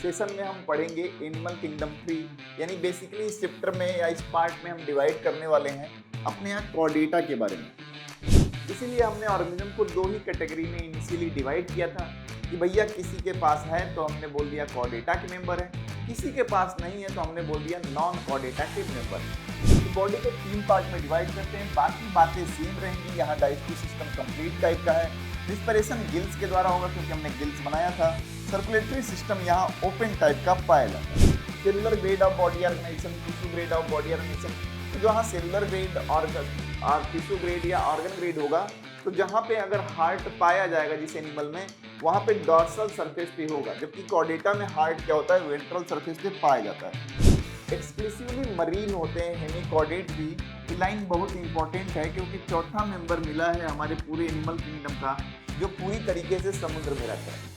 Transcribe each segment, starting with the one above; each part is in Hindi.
सेशन में हम पढ़ेंगे एनिमल किंगडम 3 यानी बेसिकली इस चैप्टर में या इस पार्ट में हम डिवाइड करने वाले हैं अपने यहाँ कॉर्डेटा के बारे में। इसीलिए हमने ऑर्गेनिज्म को दो ही कैटेगरी में इनिशियली डिवाइड किया था कि भैया किसी के पास है तो हमने बोल दिया कॉर्डेटा के मेंबर है, किसी के पास नहीं है तो हमने बोल दिया नॉन कॉर्डेटा के मेंबर है। तो बॉडी को तीन पार्ट में डिवाइड करते हैं, बाकी बातें सेम रहेंगी। यहाँ डाइजेस्टिव सिस्टम कंप्लीट टाइप का है, रिस्पिरेशन गिल्स के द्वारा होगा क्योंकि हमने गिल्स बनाया था। सर्कुलेटरी सिस्टम यहाँ ओपन टाइप का पाया जाता है। Cellular grade of body organization, tissue grade of body organization. तो जहाँ सेलुलर ग्रेड और टिश्यू ग्रेड या ऑर्गन ग्रेड होगा तो जहाँ पे अगर हार्ट पाया जाएगा जिस एनिमल में वहाँ पे डॉर्सल सरफेस पे होगा, जबकि कॉर्डेटा में हार्ट क्या होता है वेंट्रल सरफेस पे पाया जाता है। एक्सक्लूसिवली मरीन होते हैं हेमिकॉर्डेट भी। फिलाइन बहुत इंपॉर्टेंट है क्योंकि चौथा मेंबर मिला है हमारे पूरे एनिमल किंगडम का जो पूरी तरीके से समुद्र में रहता है।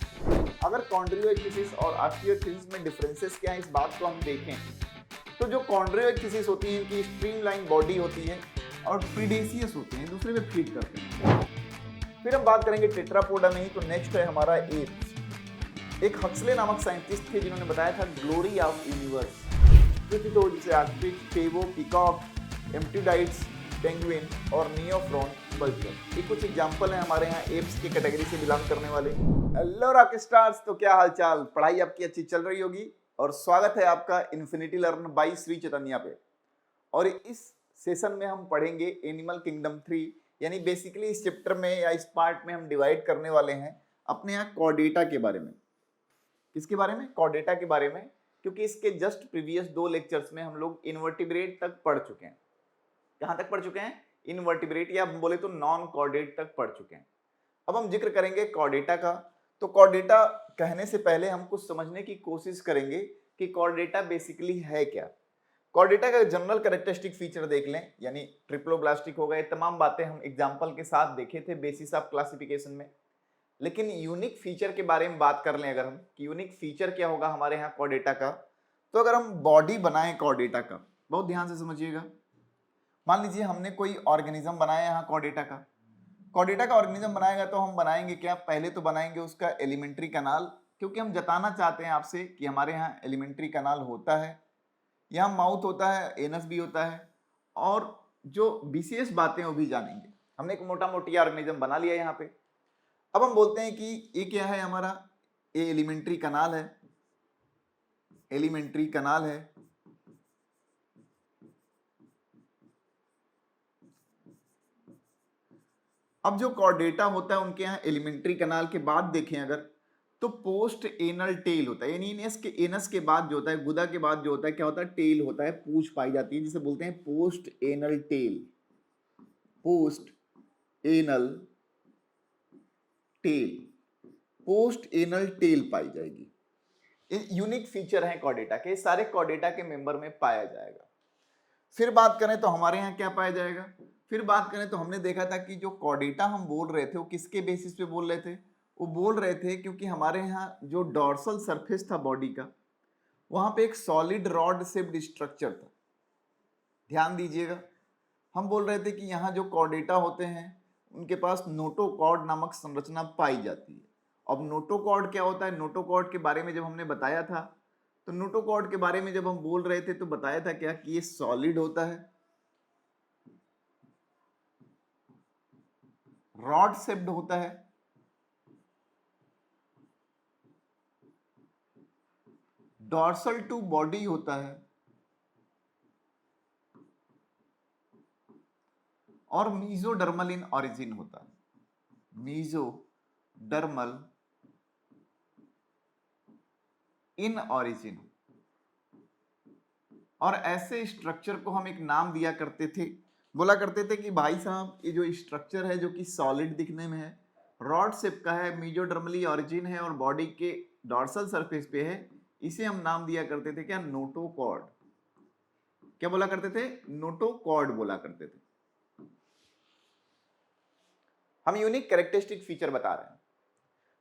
अगर कॉन्ड्रियोइक्थिसिस और ऑस्टियोइक्थिसिस में डिफरेंसेस क्या है इस बात को हम देखें तो जो कॉन्ड्रियोइक्थिसिस होती है इनकी स्ट्रीमलाइन बॉडी होती है और प्रीडेसियस होते हैं, दूसरे में फीड करते हैं। फिर हम बात करेंगे टेट्रापोडा में ही, तो नेक्स्ट है हमारा एप्स। एक हक्सले नामक साइंटिस्ट थे जिन्होंने बताया था ग्लोरी ऑफ यूनिवर्स। तो जैसे आर्टिक, फेवो, पिकॉक, एम्प्टीडाइट्स, पेंगुइन और नियोफ्रॉन बल्चर, ये कुछ एग्जांपल हैं हमारे यहाँ एप्स की कैटेगरी से बिलोंग करने वाले। हेलो रॉक स्टार्स, तो क्या हालचाल, पढ़ाई आपकी अच्छी चल रही होगी और स्वागत है आपका infinity learn by Shri Chaitanya पे। और इस सेशन में हम पढ़ेंगे एनिमल किंगडम 3 यानी बेसिकली इस चैप्टर में या इस पार्ट में हम डिवाइड करने वाले हैं अपने यहाँ कॉर्डेटा के बारे में। किसके बारे में? कॉर्डेटा के बारे में, क्योंकि इसके जस्ट प्रीवियस दो लेक्चर्स में हम लोग इनवर्टिब्रेट तक पढ़ चुके हैं। कहाँ तक पढ़ चुके हैं? इनवर्टिब्रेट या हम बोले तो नॉन कॉर्डेट तक पढ़ चुके हैं। अब हम जिक्र करेंगे कॉर्डेटा का। तो कॉर्डेटा कहने से पहले हम कुछ समझने की कोशिश करेंगे कि कॉर्डेटा बेसिकली है क्या। कॉर्डेटा का जनरल कैरेक्टरिस्टिक फीचर देख लें, यानी ट्रिप्लोब्लास्टिक हो गए, तमाम बातें हम एग्जांपल के साथ देखे थे बेसिस ऑफ क्लासिफिकेशन में। लेकिन यूनिक फीचर के बारे में बात कर लें अगर हम कि यूनिक फीचर क्या होगा हमारे यहाँ कॉर्डेटा का, तो अगर हम बॉडी बनाएं कॉर्डेटा का, बहुत ध्यान से समझिएगा। मान लीजिए हमने कोई ऑर्गेनिज्म बनाया यहाँ कॉर्डेटा का ऑर्गेनिज्म बनाएगा तो हम बनाएंगे क्या? पहले तो बनाएंगे उसका एलिमेंट्री कनाल, क्योंकि हम जताना चाहते हैं आपसे कि हमारे यहाँ एलिमेंट्री कनाल होता है, यहाँ माउथ होता है, एनस भी होता है, और जो विशेष बातें वो भी जानेंगे। हमने एक मोटा मोटी ऑर्गेनिज्म बना लिया यहाँ पे। अब हम बोलते हैं कि ये क्या है हमारा? ये एलिमेंट्री कनाल है, एलिमेंट्री कनाल है। अब जो कॉर्डेटा होता है उनके यहाँ एलिमेंट्री कनाल के बाद देखें अगर तो पोस्ट एनल टेल होता है, यानी एनस के बाद जो होता है, गुदा के बाद जो होता है क्या होता है? टेल होता है, पूंछ पाई जाती है, जिसे बोलते हैं post anal tail. Post anal tail, post anal tail पाई जाएगी। ये यूनिक फीचर है कॉर्डेटा के, सारे कॉर्डेटा के मेंबर में पाया जाएगा। फिर बात करें तो हमारे यहाँ क्या पाया जाएगा? फिर बात करें तो हमने देखा था कि जो कॉर्डेटा हम बोल रहे थे वो किसके बेसिस पे बोल रहे थे? वो बोल रहे थे क्योंकि हमारे यहाँ जो डॉर्सल सरफेस था बॉडी का, वहां पे एक सॉलिड रॉड शेप्ड स्ट्रक्चर था। ध्यान दीजिएगा, हम बोल रहे थे कि यहाँ जो कॉर्डेटा होते हैं उनके पास नोटोकॉर्ड नामक संरचना पाई जाती है। अब नोटोकॉर्ड क्या होता है? नोटोकॉर्ड के बारे में जब हमने बताया था तो नोटोकॉर्ड के बारे में जब हम बोल रहे थे तो बताया था क्या कि ये सॉलिड होता है, रॉड शेप्ड होता है, डॉर्सल टू बॉडी होता है, और मीजोडर्मल इन ऑरिजिन होता है। मीजोडर्मल इन ऑरिजिन। और ऐसे स्ट्रक्चर को हम एक नाम दिया करते थे, बोला करते थे कि भाई साहब ये जो स्ट्रक्चर है जो कि सॉलिड दिखने में है, रॉड शेप का है, मीजोडर्मली ऑरिजिन है और बॉडी के डॉर्सल सरफेस पे है, इसे हम नाम दिया करते थे क्या? नोटोकॉर्ड। क्या बोला करते थे? नोटोकॉर्ड बोला करते थे। हम यूनिक कैरेक्टरिस्टिक फीचर बता रहे हैं।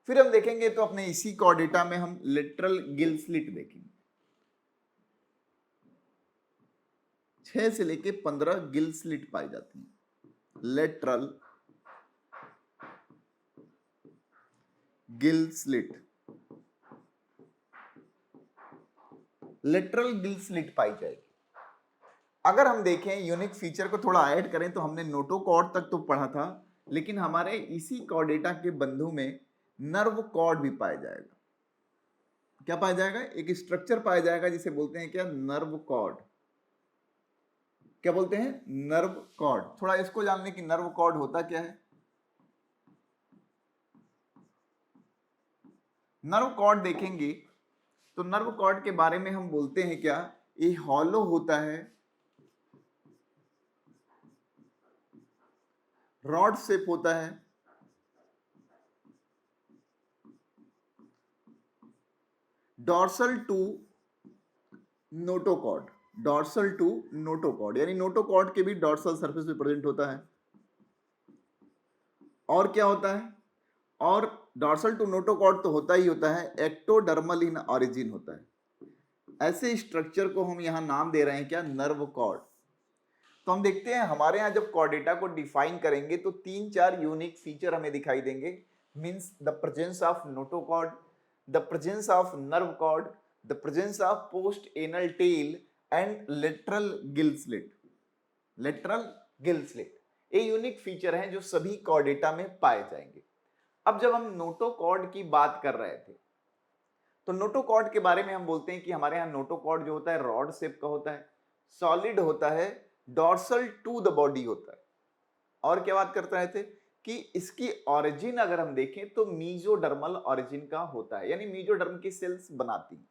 फिर हम देखेंगे तो अपने इसी कॉर्डेटा में हम लेटरल गिल स्लिट देखेंगे। 6 से लेके 15 गिल स्लिट पाई जाती हैं। Lateral gill slit. Lateral gill slit पाई जाएगी। अगर हम देखें यूनिक फीचर को थोड़ा ऐड करें तो हमने नोटोकॉर्ड तक तो पढ़ा था, लेकिन हमारे इसी कॉर्डेटा के बंधु में नर्व कॉर्ड भी पाया जाएगा। क्या पाया जाएगा? एक स्ट्रक्चर पाया जाएगा जिसे बोलते हैं क्या? Nerve cord. क्या बोलते हैं? Nerve cord. थोड़ा इसको जानने की नर्व कॉर्ड होता क्या है। नर्व कॉर्ड देखेंगे तो नर्व कॉर्ड के बारे में हम बोलते हैं क्या? ये हॉलो होता है, रॉड शेप होता है, dorsal to notochord. Dorsal to notochord यानी नोटोकॉर्ड के भी डॉर्सल सरफेस पे प्रेजेंट होता है। और क्या होता है? और डॉर्सल टू नोटोकॉर्ड तो होता ही होता है, एक्टोडर्मल इन ऑरिजिन होता है। ऐसे स्ट्रक्चर को हम यहां नाम दे रहे हैं क्या? Nerve cord. तो हम देखते हैं हमारे यहाँ जब कॉर्डेटा को डिफाइन करेंगे तो 3-4 यूनिक फीचर हमें दिखाई देंगे। Means the presence of notochord, the presence of nerve cord, the presence of post anal tail and lateral gill slit. Lateral gill slit ये यूनिक फीचर हैं जो सभी कॉर्डेटा में पाए जाएंगे। अब जब हम नोटोकॉर्ड की बात कर रहे थे तो नोटोकॉर्ड के बारे में हम बोलते हैं कि हमारे यहाँ नोटोकॉर्ड जो होता है रॉड शेप का होता है, सॉलिड होता है, डॉर्सल टू द बॉडी होता है। और क्या बात करते रहे थे कि इसकी ओरिजिन अगर हम देखें तो मीजोडर्मल ओरिजिन का होता है, यानी मीजोडर्म की सेल्स बनाती है।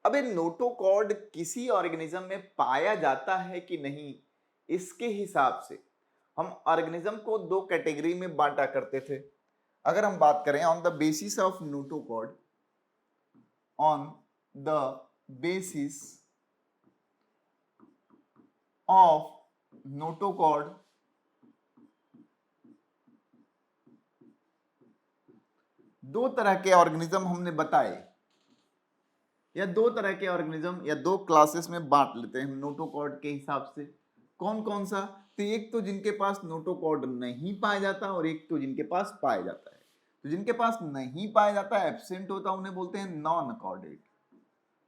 अब ये नोटोकॉर्ड किसी ऑर्गेनिज्म में पाया जाता है कि नहीं, इसके हिसाब से हम ऑर्गेनिज्म को 2 कैटेगरी में बांटा करते थे। अगर हम बात करें on the basis of notochord, on the basis of notochord, दो तरह के ऑर्गेनिज्म हमने बताए, या 2 तरह के ऑर्गेनिज्म या 2 क्लासेस में बांट लेते हैं हम नोटोकॉर्ड के हिसाब से। कौन कौन सा? तो एक तो जिनके पास नोटोकॉर्ड नहीं पाया जाता और एक तो जिनके पास पाया जाता है। तो जिनके पास नहीं पाया जाता, एब्सेंट होता, उन्हें बोलते हैं नॉन कॉर्डेट।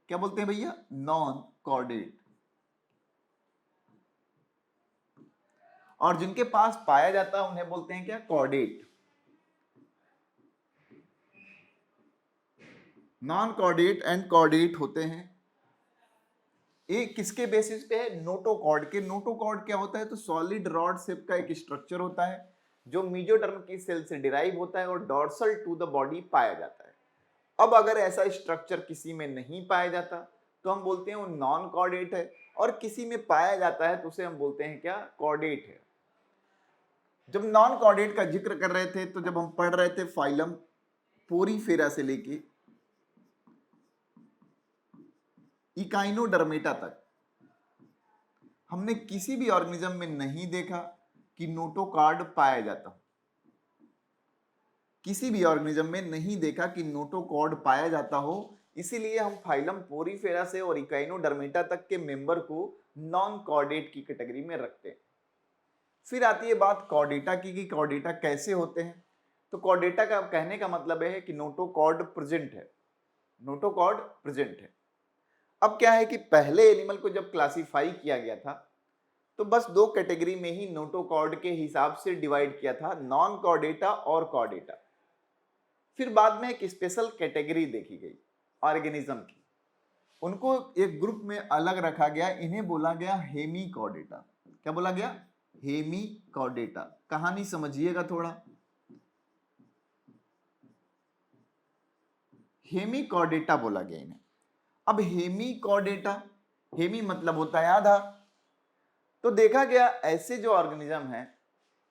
क्या बोलते हैं भैया? Non chordate. और जिनके पास पाया जाता है उन्हें बोलते हैं क्या? Chordate. Non chordate and chordate होते हैं। ये किसके बेसिस पे है? नोटोकॉर्ड के। नोटोकॉर्ड क्या होता है? तो सॉलिड रॉड शेप का एक स्ट्रक्चर होता है जो मीजोडर्म की सेल से डिराइव होता है और डॉर्सल टू द बॉडी पाया जाता है। अब अगर ऐसा स्ट्रक्चर किसी में नहीं पाया जाता तो हम बोलते हैं वो नॉन कॉर्डेट है, और किसी में पाया जाता है तो उसे हम बोलते हैं क्या? कॉर्डेट है। जब नॉन कॉर्डेट का जिक्र कर रहे थे तो जब हम पढ़ रहे थे फाइलम पोरीफेरा से लेके इकाइनोडर्मेटा तक, हमने किसी भी ऑर्गेनिज्म में नहीं देखा कि नोटोकॉर्ड पाया जाता। किसी भी ऑर्गेनिज्म में नहीं देखा कि नोटोकॉर्ड पाया जाता हो, इसीलिए हम फाइलम पोरीफेरा से और इकाइनोडर्मेटा तक के मेंबर को नॉन कॉर्डेट की कैटेगरी में रखते हैं। फिर आती है बात कॉर्डेटा की कि कॉर्डेटा कैसे होते हैं। तो कॉर्डेटा का कहने का मतलब है कि नोटोकॉर्ड प्रेजेंट है। नोटोकॉर्ड प्रेजेंट है। अब क्या है कि पहले एनिमल को जब क्लासिफाई किया गया था तो बस 2 कैटेगरी में ही नोटोकॉर्ड के हिसाब से डिवाइड किया था, नॉन कॉर्डेटा और कॉर्डेटा। फिर बाद में एक स्पेशल कैटेगरी देखी गई ऑर्गेनिज्म की, उनको एक ग्रुप में अलग रखा गया, इन्हें बोला गया हेमीकॉर्डेटा। क्या बोला गया? हेमीकॉर्डेटा। कहानी समझिएगा थोड़ा। हेमीकॉर्डेटा बोला गया इन्हें। अब हेमीकॉर्डेटा, हेमी मतलब होता है आधा, तो देखा गया ऐसे जो ऑर्गेनिज्म है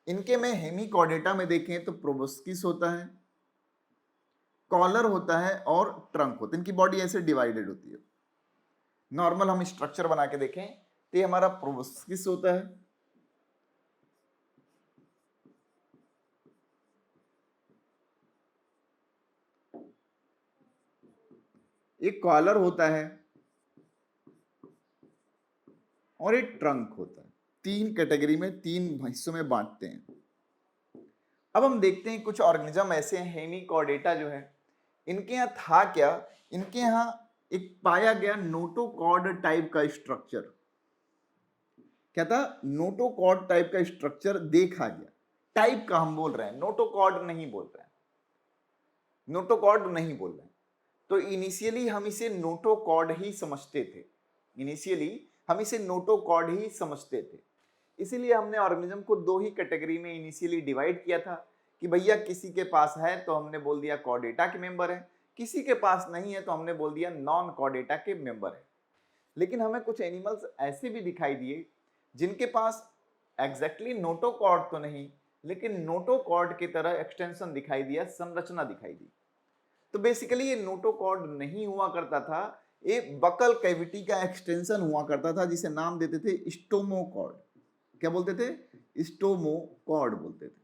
इनके में हेमीकॉर्डेटा में देखें तो प्रोबोस्किस होता है, कॉलर होता है और ट्रंक होता है। इनकी बॉडी ऐसे डिवाइडेड होती है। नॉर्मल हम स्ट्रक्चर बना के देखें तो ये हमारा प्रोबोस्किस होता है, एक कॉलर होता है और एक ट्रंक होता है। 3 कैटेगरी में 3 हिस्सों में बांटते हैं। अब हम देखते हैं कुछ ऑर्गेनिज्म ऐसे हैं हेमीकॉर्डेटा जो है, इनके यहाँ था क्या? इनके यहाँ एक पाया गया नोटोकॉर्ड टाइप का स्ट्रक्चर। क्या था? नोटोकॉर्ड टाइप का स्ट्रक्चर देखा गया। टाइप का हम बोल रहे हैं, नोटोकॉर्ड नहीं बोल रहे हैं, नोटोकॉर्ड नहीं बोल रहे हैं। तो इनिशियली हम इसे नोटोकॉर्ड ही समझते थे, इनिशियली हम इसे नोटोकॉर्ड ही समझते थे। इसीलिए हमने ऑर्गेनिज्म को दो ही कैटेगरी में इनिशियली डिवाइड किया था कि भैया किसी के पास है तो हमने बोल दिया कॉर्डेटा के मेंबर है, किसी के पास नहीं है तो हमने बोल दिया नॉन कॉर्डेटा के मेंबर है। लेकिन हमें कुछ एनिमल्स ऐसे भी दिखाई दिए जिनके पास एग्जैक्टली नोटोकॉर्ड तो नहीं, लेकिन नोटोकॉर्ड की तरह एक्सटेंशन दिखाई दिया, संरचना दिखाई दी। तो बेसिकली ये नोटोकॉर्ड नहीं हुआ करता था, ये बकल कैविटी का एक्सटेंशन हुआ करता था जिसे नाम देते थे स्टोमोकॉर्ड। क्या बोलते थे? स्टोमोकॉर्ड बोलते थे।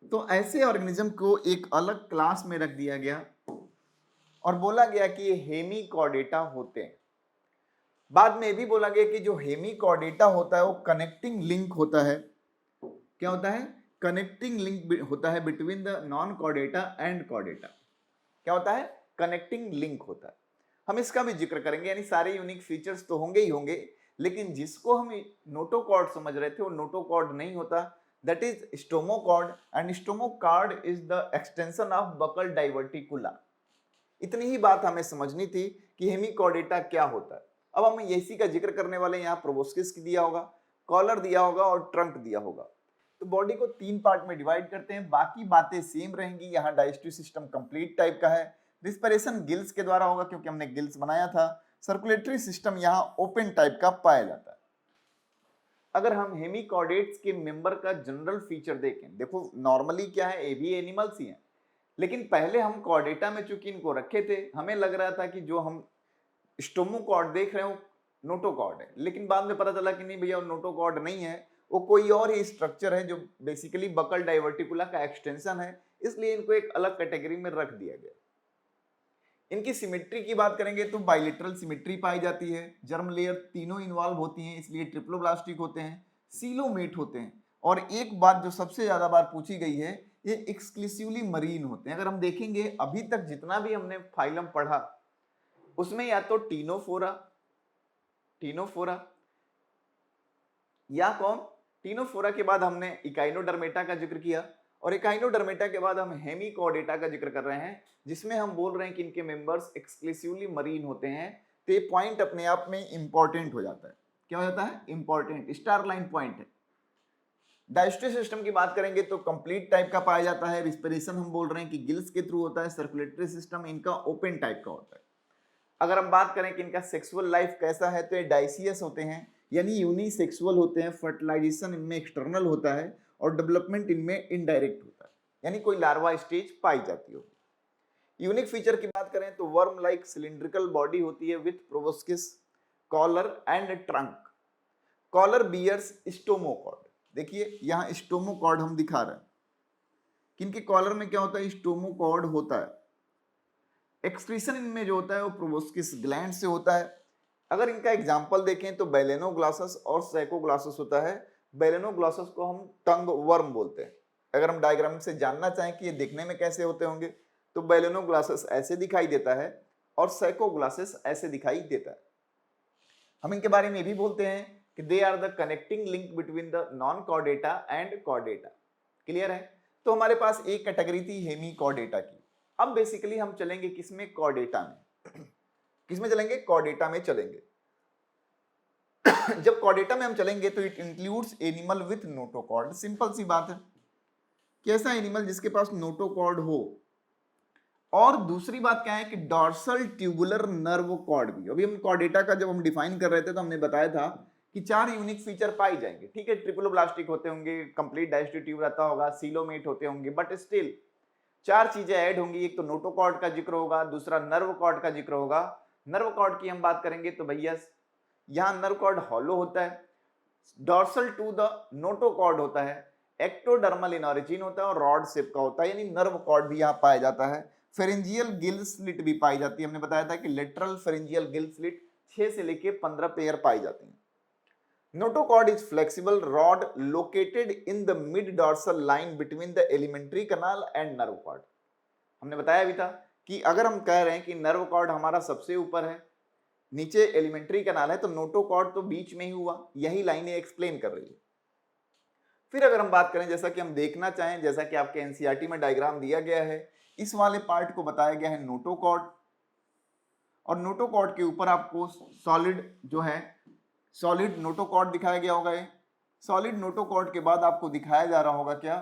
तो ऐसे ऑर्गेनिज्म को एक अलग क्लास में रख दिया गया और बोला गया कि ये हेमीकॉर्डेटा होते हैं। बाद में ये भी बोला गया कि जो हेमीकॉर्डेटा होता है वो कनेक्टिंग लिंक होता है। क्या होता है? कनेक्टिंग लिंक होता है between the non chordata and Chordata. क्या होता है? कनेक्टिंग लिंक होता है। हम इसका भी जिक्र करेंगे, यानी सारे यूनिक फीचर्स तो होंगे ही होंगे, लेकिन जिसको हम नोटोकॉर्ड समझ रहे थे वो नोटोकॉर्ड नहीं होता, that is stomochord, and stomochord is the extension of buccal diverticula. इतनी ही बात हमें समझनी थी कि हेमीकॉर्डेटा क्या होता है। अब हम इसी का जिक्र करने वाले हैं। यहाँ प्रोबोस्किस दिया होगा, कॉलर दिया होगा और ट्रंक दिया होगा। तो बॉडी को तीन पार्ट में डिवाइड करते हैं, बाकी बातें सेम रहेंगी। यहाँ डाइजेस्टिव सिस्टम कंप्लीट टाइप का है, रिस्पिरेशन गिल्स के द्वारा होगा क्योंकि हमने गिल्स बनाया था। सर्कुलेटरी सिस्टम यहाँ ओपन टाइप का पाया जाता है। अगर हम हेमीकॉर्डेट्स के मेंबर का जनरल फीचर देखें, देखो नॉर्मली क्या है, ये भी एनिमल्स ही हैं, लेकिन पहले हम कॉर्डेटा में चूंकि इनको रखे थे, हमें लग रहा था कि जो हम स्टोमोकॉर्ड देख रहे हो नोटोकॉर्ड है, लेकिन बाद में पता चला कि नहीं भैया वो नोटोकॉर्ड नहीं है, वो कोई और ही स्ट्रक्चर है जो बेसिकली बकल डाइवर्टिकुला का एक्सटेंशन है। इसलिए इनको एक अलग कैटेगरी में रख दिया गया। इनकी सिमेट्री की बात करेंगे तो बाइलेटरल सिमेट्री पाई जाती है, जर्म लेयर तीनों इन्वॉल्व होती हैं, इसलिए ट्रिप्लोब्लास्टिक होते हैं, सीलोमेट होते हैं। और एक बात जो सबसे ज्यादा बार पूछी गई है, ये एक्सक्लूसिवली मरीन होते हैं। अगर हम देखेंगे अभी तक जितना भी हमने फाइलम पढ़ा उसमें या तो टीनोफोरा या कौन, टीनोफोरा के बाद हमने इकाइनोडर्मेटा का जिक्र किया, और इकाइनोडर्मेटा के बाद हम हेमीकॉर्डेटा का जिक्र कर रहे हैं, जिसमें हम बोल रहे हैं कि इनके मेंबर्स एक्सक्लूसिवली मरीन होते हैं। तो ये पॉइंट अपने आप में इंपॉर्टेंट हो जाता है। क्या हो जाता है? इंपॉर्टेंट, स्टार लाइन पॉइंट है। डाइजेस्टिव सिस्टम की बात करेंगे तो कंप्लीट टाइप का पाया जाता है। रिस्पिरेशन हम बोल रहे हैं कि गिल्स के थ्रू होता है। सर्कुलेटरी सिस्टम इनका ओपन टाइप का होता है। अगर हम बात करें कि इनका सेक्सुअल लाइफ कैसा है, तो ये डाइसियस होते हैं, यानी यूनिसेक्सुअल होते हैं। फर्टिलाइजेशन इनमें एक्सटर्नल होता है और डेवलपमेंट इनमें इनडायरेक्ट होता है, यानी कोई लार्वा स्टेज पाई जाती होगी। यूनिक फीचर की बात करें तो वर्म लाइक सिलिंड्रिकल बॉडी होती है with proboscis, collar and trunk. Collar bears stomochord. देखिए यहाँ स्टोमोकॉर्ड हम दिखा रहे हैं कि इनके कॉलर में क्या होता है, स्टोमोकॉर्ड होता है। एक्सक्रीशन इनमें जो होता है वो प्रोबोस्किस ग्लैंड से होता है। अगर इनका एग्जांपल देखें तो बेलेनोग्लॉसस और सैकोग्लॉसस होता है। बेलेनोग्लॉसस को हम टंग वर्म बोलते हैं। अगर हम डायग्राम से जानना चाहें कि ये दिखने में कैसे होते होंगे, तो बेलेनोग्लॉसस ऐसे दिखाई देता है और सैकोग्लॉसस ऐसे दिखाई देता है। हम इनके बारे में भी बोलते हैं कि they are the connecting link between the non chordata and chordata. Clear है? तो हमारे पास एक कैटेगरी थी हेमीकॉर्डेटा की। अब बेसिकली हम चलेंगे किसमें? कॉर्डेटा में। किसमें चलेंगे? कॉर्डेटा में चलेंगे। जब कॉर्डेटा में हम चलेंगे तो it includes animal with notochord. Simple सी बात है, कैसा एनिमल जिसके पास नोटोकॉर्ड हो। और दूसरी बात क्या है कि डॉर्सल ट्यूबुलर नर्व कॉर्ड भी। अभी हम कॉर्डेटा का जब हम डिफाइन कर रहे थे तो हमने बताया था कि 4 यूनिक फीचर पाए जाएंगे। ठीक है, ट्रिप्लोब्लास्टिक होते होंगे, कंप्लीट डाइजेस्टिव ट्यूब रहता होगा, सीलोमेट होते होंगे, बट स्टिल 4 चीजें ऐड होंगी। एक तो नोटोकॉर्ड का जिक्र होगा, दूसरा नर्व कॉर्ड का जिक्र होगा। नर्व कॉर्ड की हम बात करेंगे तो भैया यहाँ नर्व कॉर्ड हॉलो होता है, डॉर्सल टू द नोटोकॉर्ड होता है, एक्टोडर्मल इन ऑरिजिन होता है और रॉड शेप का होता है, यानी नर्व कॉर्ड भी यहाँ पाया जाता है। फेरेंजियल गिल स्लिट भी पाई जाती है। हमने बताया था कि लेटरल फेरेंजियल गिल स्लिट 6 से लेके 15 पेयर पाई जाती है। Notochord is flexible rod located in the mid dorsal line between the alimentary canal and nerve cord. हमने बताया भी था कि अगर हम कह रहे हैं कि नर्व कॉर्ड हमारा सबसे ऊपर है, नीचे एलिमेंट्री कैनाल है, तो नोटोकॉर्ड तो बीच में ही हुआ, यही लाइनें एक्सप्लेन कर रही है। फिर अगर हम बात करें, जैसा कि हम देखना चाहें, जैसा कि आपके एनसीईआरटी में डायग्राम दिया गया है, इस वाले पार्ट को बताया गया है नोटोकॉर्ड, और नोटोकॉर्ड के ऊपर आपको सॉलिड जो है, सॉलिड नोटोकॉर्ड दिखाया गया होगा। ये सॉलिड नोटोकॉर्ड के बाद आपको दिखाया जा रहा होगा क्या,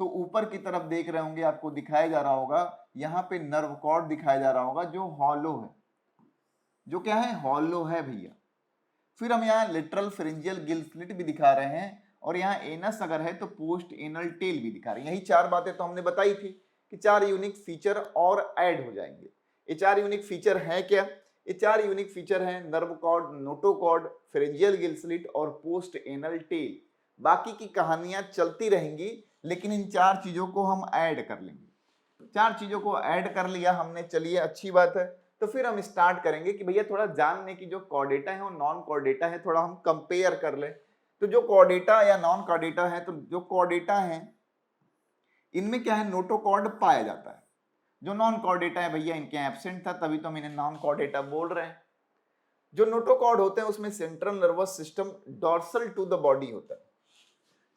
तो ऊपर की तरफ देख रहे होंगे, आपको दिखाया जा रहा होगा यहाँ पे नर्व कॉर्ड दिखाया जा रहा होगा जो हॉलो है, जो क्या है, हॉलो है भैया। फिर हम यहाँ लिटरल फेरेंजियल गिल स्लिट भी दिखा रहे हैं, और यहाँ एनस अगर है तो पोस्ट एनल टेल भी दिखा रहे हैं। यही चार बातें तो हमने बताई थी कि चार यूनिक फीचर और ऐड हो जाएंगे। ये चार यूनिक फीचर है क्या, ये चार यूनिक फीचर हैं nerve cord, notochord, pharyngeal gill slit और पोस्ट एनल टेल। बाकी की कहानियां चलती रहेंगी, लेकिन इन चार चीजों को हम ऐड कर लेंगे। चार चीजों को ऐड कर लिया हमने, चलिए अच्छी बात है। तो फिर हम स्टार्ट करेंगे कि भैया थोड़ा जानने की जो कॉर्डेटा है और नॉन कॉर्डेटा है, थोड़ा हम कंपेयर कर ले। तो जो कॉर्डेटा या नॉन कॉर्डेटा है, तो जो कॉर्डेटा है इनमें क्या है, नोटोकॉर्ड पाया जाता है। जो नॉन कॉर्डेटा है भैया इनके एब्सेंट था, तभी तो हम इन्हें नॉन कॉर्डेटा बोल रहे हैं। जो नोटोकॉर्ड होते हैं उसमें central nervous system dorsal to the body होता है।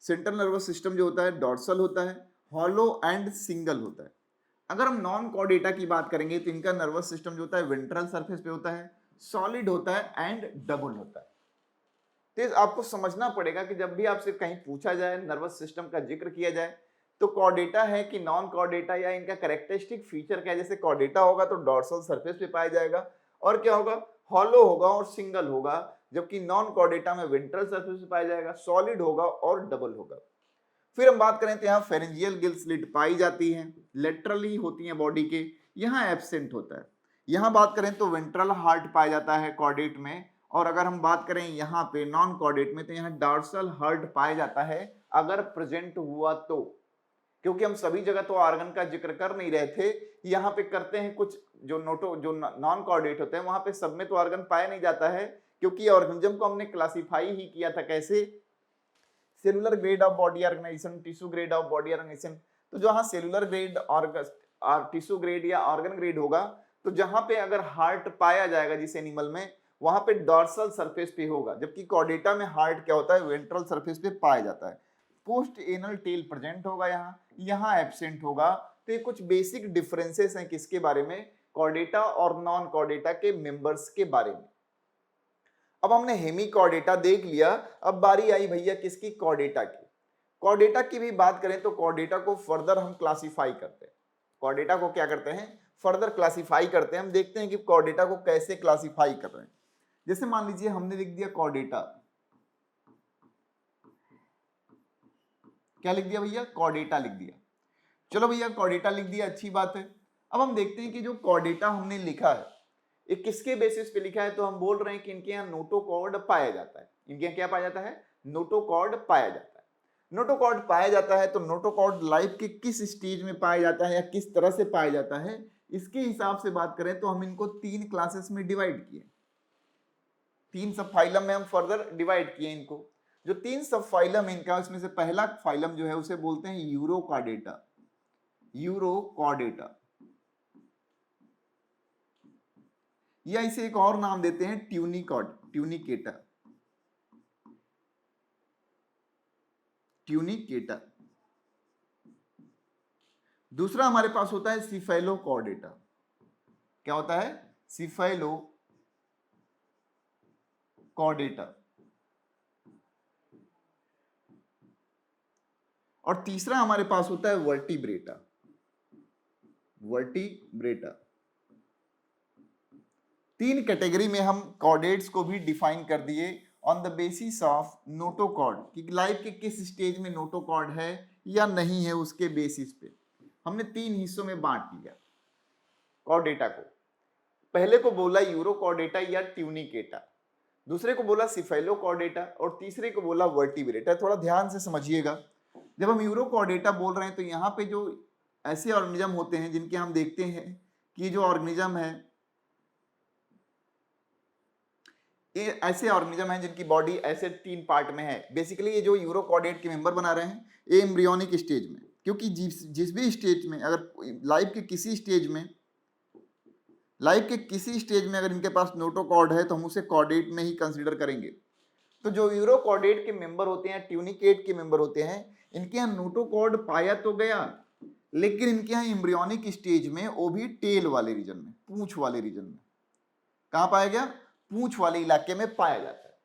सेंट्रल नर्वस सिस्टम जो होता है डॉर्सल होता है, हॉलो एंड सिंगल होता है। अगर हम नॉन कॉर्डेटा की बात करेंगे तो इनका नर्वस सिस्टम जो होता है वेंट्रल सरफेस पे होता है, सॉलिड होता है एंड डबल होता है। तो आपको समझना पड़ेगा कि जब भी आपसे कहीं पूछा जाए, नर्वस सिस्टम का जिक्र किया जाए, तो कॉर्डेटा है कि नॉन कॉर्डेटा, या इनका कैरेक्टरिस्टिक फीचर क्या है। जैसे कॉर्डेटा होगा तो डॉर्सल सरफेस पे पाया जाएगा, और क्या होगा, हॉलो होगा और सिंगल होगा। जबकि नॉन कॉर्डेटा में वेंट्रल सरफेस पे पाया जाएगा, सॉलिड होगा और डबल होगा। फिर हम बात करें तो यहाँ फेरेंजियल गिल स्लिट पाई जाती है, लेटरली होती है बॉडी के, यहाँ एब्सेंट होता है। यहाँ बात करें तो वेंट्रल हार्ट पाया जाता है कॉर्डेट में, और अगर हम बात करें यहाँ पे नॉन कॉर्डेट में तो यहाँ डॉर्सल हार्ट पाया जाता है अगर प्रेजेंट हुआ तो। क्योंकि हम सभी जगह तो ऑर्गन का जिक्र कर नहीं रहे थे, यहाँ पे करते हैं कुछ। जो नॉन कॉर्डेट होते हैं वहां पे सब में तो ऑर्गन पाया नहीं जाता है, क्योंकि ऑर्गेनिज्म को हमने क्लासिफाई ही किया था कैसे, cellular grade of body organization, tissue grade of body organization. तो जहां सेलुलर ग्रेड और टिश्यू ग्रेड या ऑर्गन ग्रेड होगा, तो जहां पे अगर हार्ट पाया जाएगा जिस एनिमल में, वहां पे डॉर्सल सरफेस पे होगा। जबकि कॉर्डेटा में हार्ट क्या होता है, वेंट्रल सरफेस पे पाया जाता है। पोस्ट एनल टेल प्रेजेंट होगा, यहाँ एब्सेंट होगा। तो ये कुछ बेसिक डिफरेंसेस हैं किसके बारे में, कॉर्डेटा और नॉन कॉर्डेटा के मेंबर्स के बारे में। अब हमने हेमिकॉर्डेटा देख लिया, अब बारी आई भैया किसकी, कॉर्डेटा की। कॉर्डेटा की भी बात करें तो कॉर्डेटा को फर्दर हम क्लासिफाई करते हैं। कॉर्डेटा को क्या करते हैं, फर्दर क्लासिफाई करते हैं। हम देखते हैं कि कॉर्डेटा को कैसे क्लासिफाई कर रहे हैं। जैसे मान लीजिए हमने लिख दिया कॉर्डेटा, क्या लिख दिया भैया, कॉर्डेटा लिख दिया। चलो भैया कॉर्डेटा लिख दिया, अच्छी बात है। अब हम देखते हैं कि जो कॉर्डेटा हमने लिखा है ये किसके बेसिस पे लिखा है, तो हम बोल रहे हैं कि इनके यहाँ नोटोकॉर्ड पाया जाता है। इनके यहाँ क्या पाया जाता है, नोटोकॉर्ड पाया जाता है। नोटोकॉर्ड पाया जाता है, तो नोटोकॉर्ड लाइफ के किस स्टेज में पाया जाता है या किस तरह से पाया जाता है, इसके हिसाब से बात करें तो हम इनको 3 क्लासेस में डिवाइड किए, 3 सब फाइलम में हम फर्दर डिवाइड किए इनको। जो 3 सब फाइलम इनका, उसमें से पहला फाइलम जो है उसे बोलते हैं यूरोकॉर्डेटा। यूरोकॉर्डेटा, या इसे एक और नाम देते हैं ट्यूनिकेटा। दूसरा हमारे पास होता है सिफेलोकॉर्डेटा। क्या होता है, सिफेलोकॉर्डेटा। और तीसरा हमारे पास होता है वर्टिब्रेटा। तीन कैटेगरी में हम कॉर्डेट्स को भी डिफाइन कर दिए on the basis of notochord, कि लाइफ के किस स्टेज में नोटोकॉर्ड है या नहीं है, उसके बेसिस पे हमने 3 हिस्सों में बांट लिया कॉर्डेटा को। पहले को बोला यूरोकॉर्डेटा या ट्यूनिकेटा, दूसरे को बोला सिफेलोकॉर्डेटा, और तीसरे को बोला वर्टिब्रेटा। थोड़ा ध्यान से समझिएगा। जब हम यूरोकॉर्डेटा बोल रहे हैं तो यहाँ पे जो ऐसे ऑर्गेनिज्म होते हैं जिनके हम देखते हैं कि जो ऑर्गेनिज्म है, ये ऐसे ऑर्गेनिज्म हैं जिनकी बॉडी ऐसे 3 पार्ट में है। बेसिकली ये जो यूरोकॉर्डेट के मेंबर बना रहे हैं ये एम्ब्रियोनिक स्टेज में, क्योंकि जिस भी स्टेज में, अगर लाइफ के किसी स्टेज में लाइफ के किसी स्टेज में अगर इनके पास नोटोकॉर्ड है तो हम उसे कॉर्डेट में ही कंसीडर करेंगे। तो जो यूरोकॉर्डेट के मेंबर होते हैं, ट्यूनिकेट के मेंबर होते हैं, इनके यहाँ नोटोकॉर्ड पाया तो गया, लेकिन इनके यहाँ एम्ब्रियोनिक स्टेज में, वो भी टेल वाले रीजन में, पूंछ वाले रीजन में। कहाँ पाया गया? पूंछ वाले इलाके में पाया जाता है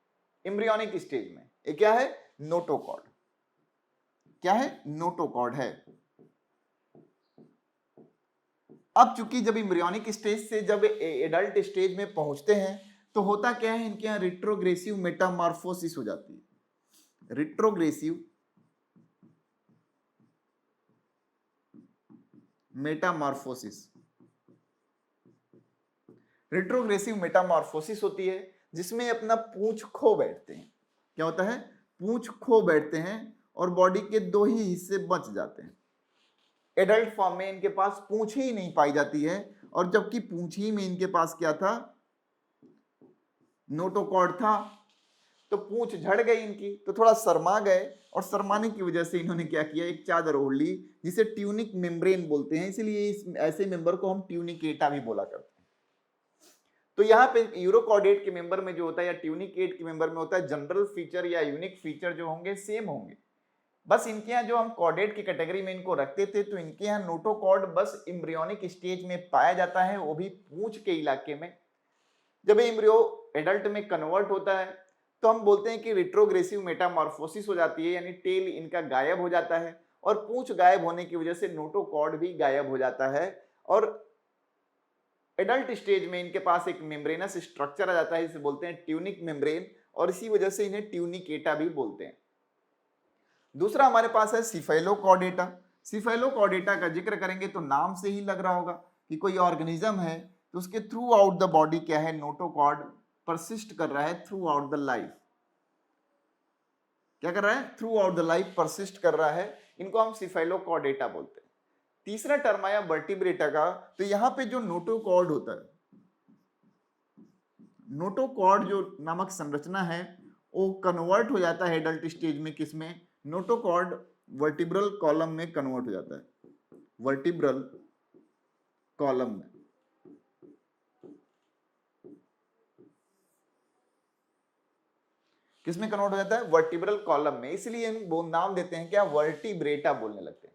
एम्ब्रियोनिक स्टेज में। ये क्या है? नोटोकॉर्ड। क्या है? नोटोकॉर्ड है। अब चूंकि जब एम्ब्रियोनिक स्टेज से जब एडल्ट स्टेज में पहुंचते हैं तो होता क्या है, इनके यहाँ रिट्रोग्रेसिव मेटामॉर्फोसिस हो जाती है। रिट्रोग्रेसिव मेटामॉर्फोसिस, रिट्रोग्रेसिव मेटामॉर्फोसिस होती है, जिसमें अपना पूंछ खो बैठते हैं। क्या होता है? पूंछ खो बैठते हैं और बॉडी के दो ही हिस्से बच जाते हैं। एडल्ट फॉर्म में इनके पास पूंछ ही नहीं पाई जाती है, और जबकि पूंछ ही में इनके पास क्या था? नोटोकॉर्ड था। तो पूंछ झड़ गई इनकी, तो थोड़ा शर्मा गए, और शर्माने की वजह से इन्होंने क्या किया? एक चादर ओढ़ ली, जिसे ट्यूनिक मेम्ब्रेन बोलते हैं। इसीलिए इस ऐसे मेंबर को हम ट्यूनिकेटा भी बोला करते हैं। तो यहाँ पे यूरोकॉर्डेट के मेंबर में जो होता है या ट्यूनिकेट के मेंबर में होता है, जनरल फीचर या यूनिक फीचर जो होंगे सेम होंगे। बस इनके यहाँ जो हम कॉर्डेट की कैटेगरी में इनको रखते थे, तो इनके यहाँ नोटोकॉर्ड बस एम्ब्रियोनिक स्टेज में पाया जाता है, वो भी पूंछ के इलाके में। जब एम्ब्रियो एडल्ट में कन्वर्ट होता है तो हम बोलते हैं कि रिट्रोग्रेसिव मेटामॉर्फोसिस हो जाती है, यानी टेल इनका गायब हो जाता है, और पूंछ गायब होने की वजह से नोटोकॉर्ड भी गायब हो जाता है, और एडल्ट स्टेज में इनके पास एक मेम्ब्रेनस स्ट्रक्चर आ जाता है, जिसे बोलते हैं ट्यूनिक मेम्ब्रेन, और इसी वजह से इन्हें ट्यूनिकेटा भी बोलते हैं। दूसरा हमारे पास है सिफेलोकॉर्डेटा। सिफेलोकॉर्डेटा का जिक्र करेंगे तो नाम से ही लग रहा होगा कि कोई ऑर्गेनिज्म है, तो उसके थ्रू आउट द बॉडी क्या है? नोटोकॉर्ड परसिस्ट कर रहा है थ्रू आउट द लाइफ। क्या कर रहा है? Through out the life persist कर रहा है। इनको हम सिफेलोकॉर्डेटा बोलते हैं। तीसरा टर्म आया वर्टिब्रेटा का। तो यहां पे जो नोटोकॉर्ड होता है, नोटोकॉर्ड जो नामक संरचना है, वो कन्वर्ट हो जाता है एडल्ट स्टेज में। किसमें? नोटोकॉर्ड वर्टिब्रल कॉलम में कन्वर्ट हो जाता है। वर्टिब्रल कॉलम में। किसमें कन्वर्ट हो जाता है? वर्टिब्रल कॉलम में। इसलिए हम नाम देते हैं क्या? वर्टिब्रेटा बोलने लगते हैं।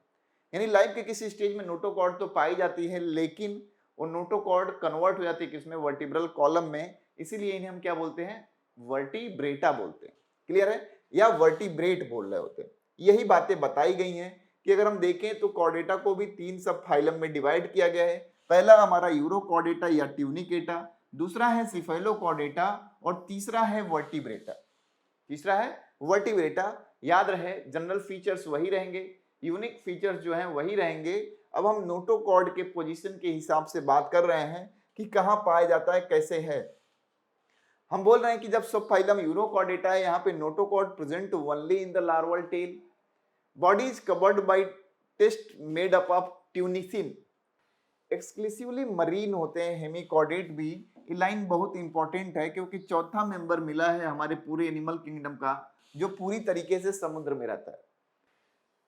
यानी लाइफ के किसी स्टेज में नोटोकॉर्ड तो पाई जाती है, लेकिन वो नोटोकॉर्ड कन्वर्ट हो जाती है किसमें? वर्टिब्रल कॉलम में। इसीलिए इन्हें हम क्या बोलते हैं? वर्टिब्रेटा बोलते हैं। क्लियर है? या वर्टिब्रेट बोल रहे होते हैं। यही बातें बताई गई हैं कि अगर हम देखें तो कॉर्डेटा को भी 3 सब फाइलम में डिवाइड किया गया है। पहला हमारा यूरोकॉर्डेटा या ट्यूनिकेटा, दूसरा है सिफेलोकॉर्डेटा, और तीसरा है वर्टिब्रेटा। तीसरा है वर्टिब्रेटा। याद रहे, जनरल फीचर्स वही रहेंगे, यूनिक फीचर्स जो हैं वही रहेंगे। अब हम नोटोकॉर्ड के पोजीशन के हिसाब से बात कर रहे हैं कि कहां पाया जाता है, कैसे है। हम बोल रहे हैं कि जब सब फाइलम यूरोकॉर्डेटा है, यहाँ पे notochord present only in the larval tail. Body is covered by test made up of tunicin. Exclusively marine होते हैं हेमिकॉर्डेट भी। ये लाइन बहुत इंपॉर्टेंट है, क्योंकि चौथा मेंबर मिला है हमारे पूरे एनिमल किंगडम का जो पूरी तरीके से समुद्र में रहता है।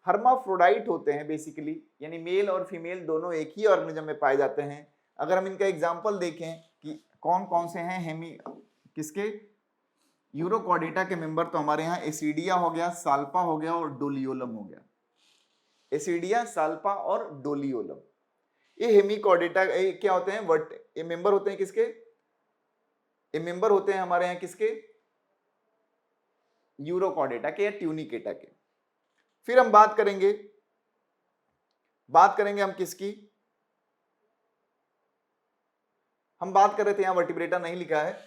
हर्माफ्रोडाइट होते हैं बेसिकली, यानी मेल और फीमेल दोनों एक ही ऑर्गेनिज्म में पाए जाते हैं। अगर हम इनका एग्जांपल देखें कि कौन कौन से हैं किसके यूरोकॉर्डेटा के मेंबर, तो हमारे यहाँ एसिडिया हो गया, साल्पा हो गया, और डोलियोलम हो गया। एसिडिया, साल्पा और डोलियोलम, ये हेमिकॉर्डेटा क्या होते हैं? ये मेंबर होते हैं किसके? ये मेंबर होते हैं हमारे यहाँ किसके? यूरोकॉर्डेटा के या ट्यूनिकेटा के। फिर हम बात करेंगे हम किसकी? हम बात कर रहे थे, यहां वर्टिब्रेटा नहीं लिखा है,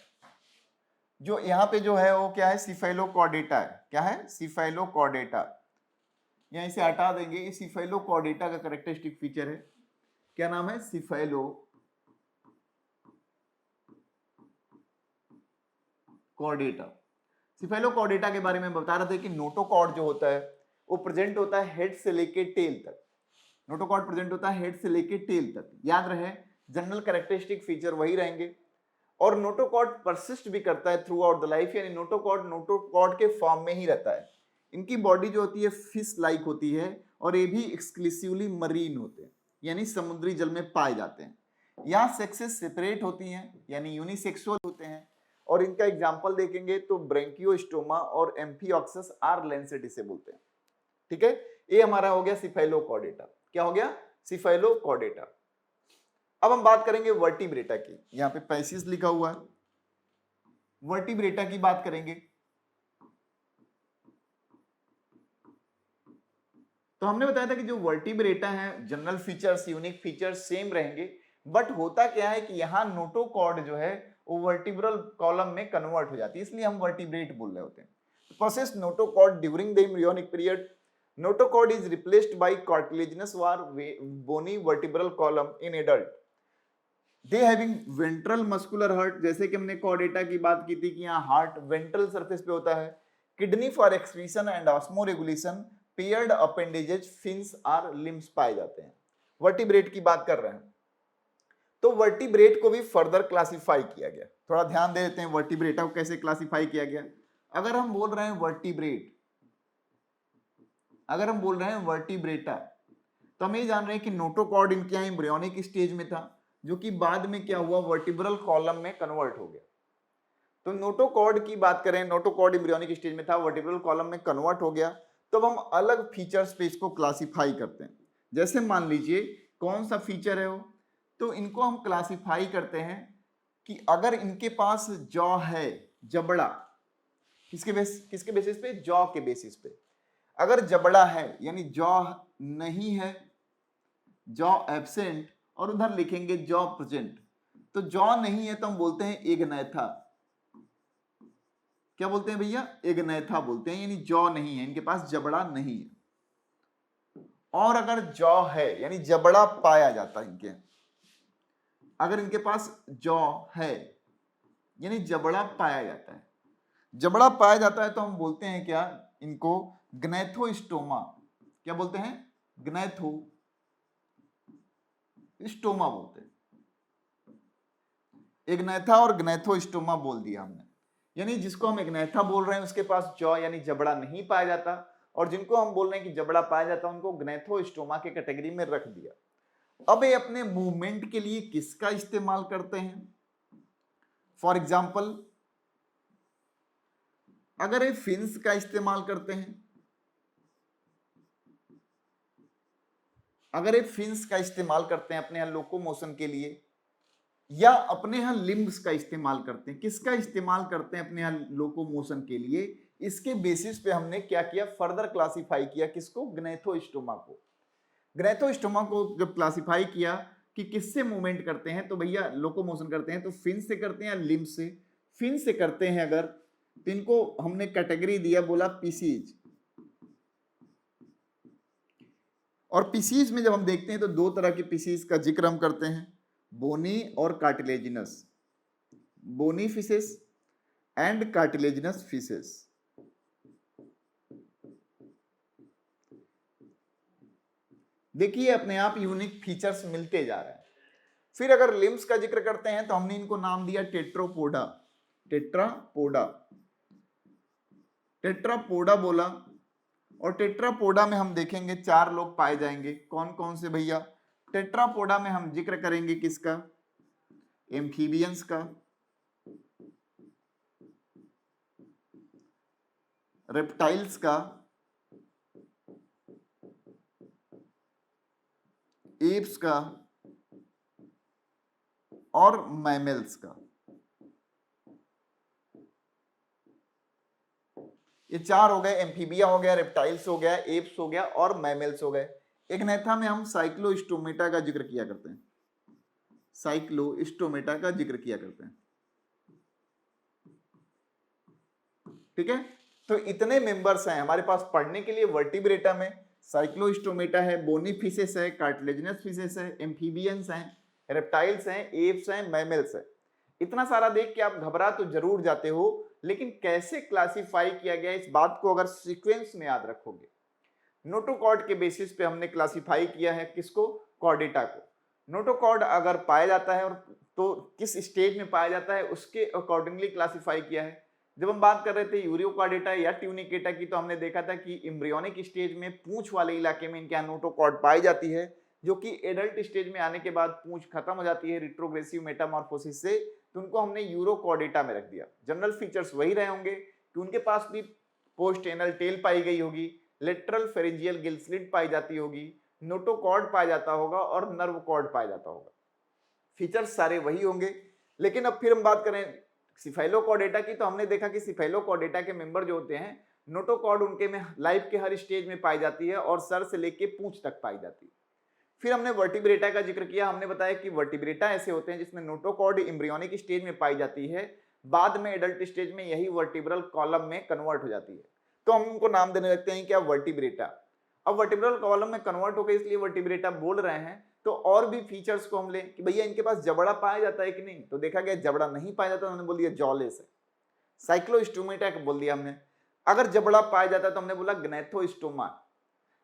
जो यहां पे जो है वो क्या है? सिफेलोकॉर्डेटा है। क्या है? सिफेलोकॉर्डेटा। यहां इसे हटा देंगे। ये सिफेलोकॉर्डेटा का कैरेक्टरिस्टिक फीचर है। क्या नाम है? सिफेलोकॉर्डेटा। सिफेलोकॉर्डेटा के बारे में बता रहे थे कि नोटोकॉर्ड जो होता है वो प्रेजेंट होता है हेड से लेके टेल तक। नोटोकॉर्ड प्रेजेंट होता है हेड से लेके टेल तक। याद रहे, जनरल कैरेक्टरिस्टिक फीचर वही रहेंगे। और नोटोकॉर्ड परसिस्ट भी करता है थ्रू आउट द लाइफ, यानी नोटोकॉर्ड के फॉर्म में ही रहता है। इनकी बॉडी जो होती है फिश लाइक होती है, और ये भी एक्सक्लूसिवली मरीन होते हैं, यानी समुद्री जल में पाए जाते हैं। यहाँ सेक्सेस सेपरेट होती हैं यानी यूनिसेक्सुअल होते हैं, और इनका एग्जाम्पल देखेंगे तो ब्रेंकियोस्टोमा और एम्फिऑक्सस आर लेंसेट इसे बोलते हैं। ठीक है, ये हमारा हो गया सिफेलोकॉर्डेटा। क्या हो गया? सिफेलोकॉर्डेटा। अब हम बात करेंगे वर्टिब्रेटा की। यहाँ पे पैसिस लिखा हुआ है, वर्टिब्रेटा की बात करेंगे। तो हमने बताया था कि जो वर्टिब्रेटा है general features, unique features same रहेंगे, बट होता क्या है कि यहाँ नोटोकॉर्ड जो है वो वर्टिब्रल कॉलम में कन्वर्ट हो जाती है, इसलिए हम वर्टिब्रेट बोल रहे होते हैं। Process notochord during the embryonic period, notochord is replaced by cartilaginous or bony vertebral column in adult, they having ventral muscular heart. जैसे कि हमने कॉर्डेटा की बात की थी कि यहाँ हार्ट वेंट्रल सरफेस पे होता है, kidney for excretion and osmoregulation, paired appendages, fins or limbs पाए जाते हैं। वर्टिब्रेट की बात कर रहे हैं, तो वर्टिब्रेट को भी फर्दर क्लासिफाई किया गया। थोड़ा ध्यान दे देते हैं वर्टिब्रेटा को कैसे क्लासिफाई किया गया। अगर हम बोल रहे हैं वर्टिब्रेट, अगर हम बोल रहे हैं वर्टिब्रेटा, तो हम ये जान रहे हैं कि नोटोकॉर्ड इनके यहाँ एम्ब्रियोनिक स्टेज में था, जो कि बाद में क्या हुआ, वर्टिब्रल कॉलम में कन्वर्ट हो गया। तो नोटोकॉर्ड की बात करें, नोटोकॉर्ड एम्ब्रियोनिक स्टेज में था, वर्टिब्रल कॉलम में कन्वर्ट हो गया, तो हम अलग फीचर्स पे इसको क्लासिफाई करते हैं। जैसे मान लीजिए कौन सा फीचर है वो, तो इनको हम क्लासिफाई करते हैं कि अगर इनके पास जॉ है, जबड़ा, किसके बेसिस पे, जॉ के बेसिस पे। अगर जबड़ा है यानी जॉ नहीं है, जॉ एब्सेंट, और उधर लिखेंगे जॉ प्रेजेंट, तो जॉ नहीं है तो हम बोलते हैं एग्नैथा। क्या बोलते हैं भैया? एग्नैथा बोलते हैं, यानी जॉ नहीं है, इनके पास जबड़ा नहीं है। और अगर जॉ है यानी जबड़ा पाया जाता है इनके, अगर इनके पास जॉ है यानी जबड़ा पाया जाता है, जबड़ा पाया जाता है तो हम बोलते हैं क्या, इनको ग्नैथोस्टोमा। क्या बोलते हैं? ग्नैथोस्टोमा बोलते हैं। एग्नैथा और ग्नैथोस्टोमा बोल दिया हमने, यानी जिसको हम एग्नैथा बोल रहे हैं उसके पास जॉ यानी जबड़ा नहीं पाया जाता, और जिनको हम बोल रहे हैं कि जबड़ा पाया जाता है उनको ग्नैथोस्टोमा के कैटेगरी में रख दिया। अब ये अपने मूवमेंट के लिए किसका इस्तेमाल करते हैं? फॉर एग्जाम्पल, अगर ये फिन्स का इस्तेमाल करते हैं, अगर ये फिन्स का इस्तेमाल करते हैं अपने यहां लोकोमोशन के लिए, या अपने यहां लिम्ब्स का इस्तेमाल करते हैं, किसका इस्तेमाल करते हैं अपने यहां लोकोमोशन के लिए, इसके बेसिस पे हमने क्या किया, फर्दर क्लासिफाई किया किसको, ग्नैथोस्टोमा को। ग्नैथोस्टोमा को जब क्लासिफाई किया कि किससे मूवमेंट करते हैं, तो भैया लोकोमोशन करते हैं तो फिन से करते हैं या लिम्ब से? फिन से करते हैं अगर, तो इनको हमने कैटेगरी दिया, बोला पीसीज। और पीसीज में जब हम देखते हैं तो दो तरह के पीसीज का जिक्र हम करते हैं, बोनी और cartilaginous, bony fishes and cartilaginous fishes. देखिए अपने आप यूनिक फीचर्स मिलते जा रहे हैं। फिर अगर लिम्स का जिक्र करते हैं तो हमने इनको नाम दिया टेट्रोपोडा, टेट्रापोडा, टेट्रापोडा बोला। और टेट्रापोडा में हम देखेंगे 4 लोग पाए जाएंगे, कौन कौन से भैया? टेट्रापोडा में हम जिक्र करेंगे किसका? एम्फीबियंस का, रेप्टाइल्स का, एप्स का और मैमल्स का। ये 4 हो गए, एम्फीबिया हो गया, रेप्टाइल्स हो गया, एप्स हो गया और मैमल्स हो गए। एग्नैथा में हम साइक्लोस्टोमेटा का जिक्र किया करते हैं, साइक्लोस्टोमेटा का जिक्र किया करते हैं। ठीक है, तो इतने मेंबर्स हैं हमारे पास पढ़ने के लिए वर्टिब्रेटा में। साइक्लोस्टोमेटा है, बोनी फिशेस है, कार्टिलेजिनस फिशेस है, एम्फीबियंस हैं, रेप्टाइल्स हैं, एप्स हैं, मैमल्स हैं। इतना सारा देख के आप घबरा तो जरूर जाते हो, लेकिन कैसे क्लासिफाई किया गया इस बात को अगर सीक्वेंस में याद रखोगे। नोटोकॉर्ड के बेसिस पे हमने क्लासिफाई किया है किसको? कॉर्डेटा को। नोटोकॉर्ड अगर पाया जाता है और तो किस स्टेज में पाया जाता है उसके अकॉर्डिंगली क्लासिफाई किया है। जब हम बात कर रहे थे यूरियोकार्डेटा या ट्यूनिकेटा की, तो हमने देखा था कि एम्ब्रियोनिक स्टेज में पूंछ वाले इलाके में इनके यहाँ नोटोकॉर्ड पाई जाती है, जो कि एडल्ट स्टेज में आने के बाद पूंछ खत्म हो जाती है रिट्रोग्रेसिव मेटामॉर्फोसिस से, तो उनको हमने यूरोकॉर्डेटा में रख दिया। जनरल फीचर्स वही रहे होंगे कि उनके पास भी पोस्ट एनल टेल पाई गई होगी, लेटरल फेरिंजियल गिल स्लिट पाई जाती होगी, नोटोकॉर्ड पाया जाता होगा और नर्व कॉर्ड पाया जाता होगा। फीचर्स सारे वही होंगे। लेकिन अब फिर हम बात करें सिफेलोकॉर्डेटा की, तो हमने देखा कि सिफेलोकॉर्डेटा के मेंबर जो होते हैं, नोटोकॉर्ड उनके में लाइफ के हर स्टेज में पाई जाती है और सर से लेके पूंछ तक पाई जाती है। फिर हमने वर्टिब्रेटा का जिक्र किया। हमने बताया कि वर्टिब्रेटा ऐसे होते हैं जिसमें नोटोकॉर्ड एम्ब्रियोनिक स्टेज में पाई जाती है, बाद में एडल्ट स्टेज में यही वर्टिब्रल कॉलम में कन्वर्ट हो जाती है, तो हम उनको नाम देने लगते हैं क्या, वर्टिब्रेटा। अब वर्टिब्रल कॉलम में कन्वर्ट हो गई इसलिए वर्टिब्रेटा बोल रहे हैं। तो और भी फीचर्स को हम लें कि भैया इनके पास जबड़ा पाया जाता है कि नहीं, तो देखा गया जबड़ा नहीं पाया जाता, हमने बोल दिया जॉलेस है। साइक्लोस्टोमेटा बोल दिया हमने। अगर जबड़ा पाया जाता है तो हमने बोला ग्नैथोस्टोमा।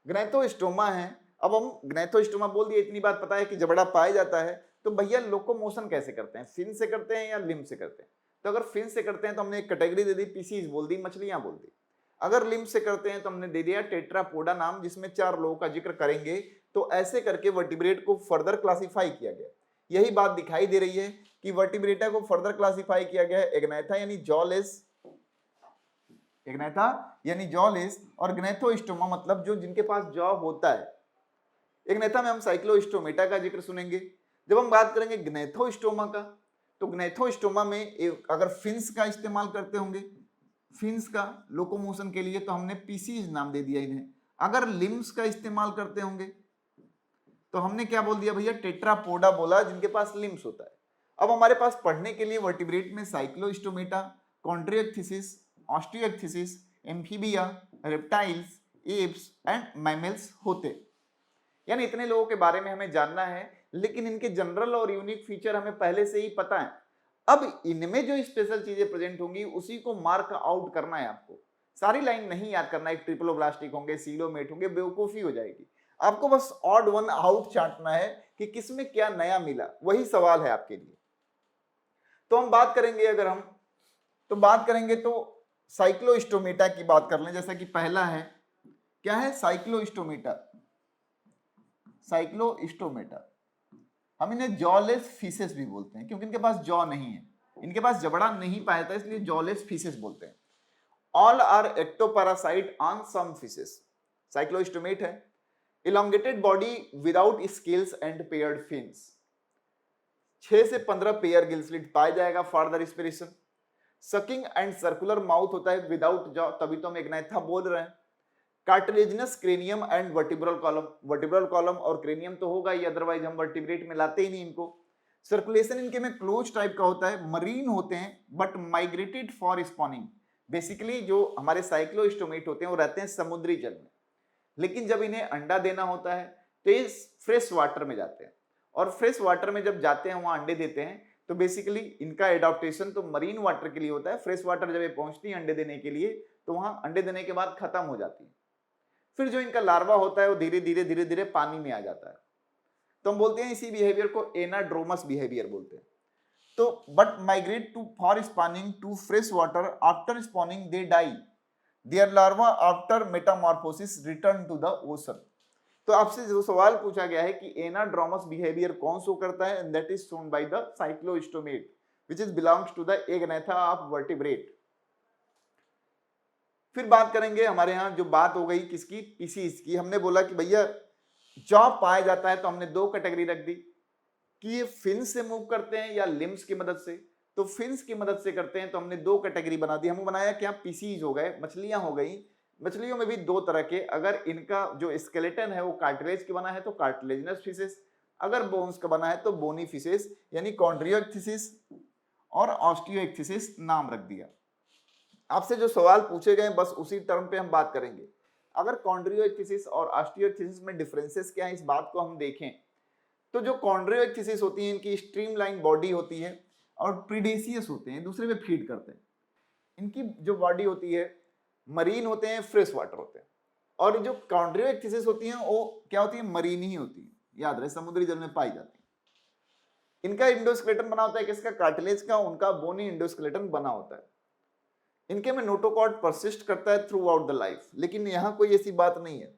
ग्नैथोस्टोमा है। अब हम ग्नैथोस्टोमा बोल दिए, इतनी बात पता है कि जबड़ा पाया जाता है, तो भैया लोकोमोशन कैसे करते हैं, फिन से करते हैं या लिम्ब से करते हैं। तो अगर फिन से करते हैं तो हमने एक कैटेगरी दे दी, पीसीज बोल दी, मछलियां बोल दी। अगर लिम्ब से करते हैं तो हमने दे दिया टेट्रापोडा नाम, जिसमें 4 लोगों का जिक्र करेंगे। तो ऐसे करके वर्टिब्रेट को फर्दर क्लासिफाई किया गया। यही बात दिखाई दे रही है कि वर्टिब्रेटा को फर्दर क्लासिफाई किया गया है एग्नैथा यानी जॉलेस, एग्नैथा यानी जॉलेस, और ग्नैथोस्टोमा मतलब जो जिनके पास जॉ होता है। एग्नैथा में हम साइक्लोस्टोमेटा का जिक्र सुनेंगे। जब हम बात करेंगे ग्नैथोस्टोमा का, तो ग्नैथोस्टोमा में अगर फिन्स का इस्तेमाल करते होंगे, फिन्स का लोकोमोशन के लिए, तो हमने पीसीज नाम दे दिया इन्हें। अगर लिम्स का इस्तेमाल करते होंगे तो हमने क्या बोल दिया भैया, टेट्रापोडा बोला, जिनके पास लिम्स होता है। अब हमारे पास पढ़ने के लिए वर्टिब्रेट में cyclostomata, chondrichthyes, osteichthyes, amphibia, reptiles, aves and mammals होते। यानी इतने लोगों के बारे में हमें जानना है, लेकिन इनके जनरल और यूनिक फीचर हमें पहले से ही पता है। अब इनमें जो स्पेशल चीजें प्रेजेंट होंगी उसी को मार्क आउट करना है आपको। सारी लाइन नहीं याद करना है, ट्रिप्लोब्लास्टिक होंगे, सीलोमेट होंगे, बेवकूफी हो जाएगी। आपको बस ऑड वन आउट चाटना है कि किसमें क्या नया मिला, वही सवाल है आपके लिए। तो हम बात करेंगे, अगर हम तो बात करेंगे तो साइक्लोस्टोमेटा की बात कर लें। जैसा कि पहला है, क्या है, साइक्लोस्टोमेटा। साइक्लोस्टोमेटा हम इन्हें जॉलेस फीसेस भी बोलते हैं, क्योंकि इनके पास जॉ नहीं है, इनके पास जबड़ा नहीं पाया था, इसलिए जॉलेस फीसेस बोलते हैं। All are ectoparasite on some fishes. Cyclostomate है। elongated body without scales and paired fins. 6 से 15 पेयर गिल स्लिट पाया जाएगा for the respiration. Sucking and circular mouth होता है विदाउट जॉ, तभी तो हम एग्नैथा बोल रहे हैं। Cartilaginous cranium and vertebral column. Vertebral column और क्रेनियम तो होगा ही, अदरवाइज हम वर्टिब्रेट में लाते ही नहीं इनको। सर्कुलेशन इनके में क्लोज टाइप का होता है, मरीन होते हैं but migrated for spawning. Basically जो हमारे साइक्लोस्टोमेट होते हैं वो रहते हैं समुद्री जल में, लेकिन जब इन्हें अंडा देना होता है तो ये फ्रेश वाटर में जाते हैं, और फ्रेश वाटर में जब जाते हैं वहां अंडे देते हैं। तो बेसिकली इनका एडाप्टेशन तो मरीन वाटर के लिए होता है। फ्रेश वाटर जब ये पहुंचती है अंडे देने के लिए, तो वहां अंडे देने के बाद खत्म हो जाती है। फिर जो इनका लार्वा होता है वो धीरे धीरे पानी में आ जाता है। तो हम बोलते हैं इसी बिहेवियर को एनाड्रोमस बिहेवियर बोलते हैं। तो but migrate to for spawning to fresh water, after spawning they die their larva after metamorphosis return to the ocean. तो आपसे जो सवाल पूछा गया है कि एनाड्रोमस बिहेवियर कौन शो करता है, and that is shown by the cyclostomate which is belongs to the agnatha of vertebrate. फिर बात करेंगे, हमारे यहाँ जो बात हो गई किसकी, पीसीज की। हमने बोला कि भैया जॉ पाया जाता है, तो हमने 2 कैटेगरी रख दी कि ये फिन से मूव करते हैं या लिम्स की मदद से। तो फिन्स की मदद से करते हैं तो हमने 2 कैटेगरी बना दी। हमने बनाया क्या, पीसीज हो गए, मछलियां हो गई। मछलियों में भी 2 तरह के, अगर इनका जो स्केलेटन है वो कार्टिलेज के बना है तो कार्टिलेजिनस फिशेस, अगर बोन्स का बना है तो बोनी फिशेस, यानी कॉन्ड्रियोइक्थिसिस और ऑस्टियोइक्थिसिस नाम रख दिया। आपसे जो सवाल पूछे गए बस उसी टर्म पे हम बात करेंगे। अगर कॉन्ड्रियोइक्थिसिस और ऑस्टियोइक्थिसिस में डिफरेंसेस क्या है, इस बात को हम देखें तो जो कॉन्ड्रियोइक्थिसिस होती है इनकी स्ट्रीमलाइन बॉडी होती है और प्रीडेसियस होते हैं, दूसरे में फीड करते हैं। इनकी जो बॉडी होती है मरीन होते हैं, फ्रेश वाटर होते हैं। और जो कॉन्ड्रियोइक्थिसिस होती हैं वो क्या होती है, मरीन ही होती है, याद रहे, समुद्री जल में पाई जाती है। इनका इंडोस्केलेटन बना होता है किसका, कार्टिलेज का, उनका बोनी इंडोस्केलेटन बना होता है। इनके में नोटोकॉर्ड परसिस्ट करता है थ्रू आउट द लाइफ, लेकिन यहां कोई ऐसी बात नहीं है।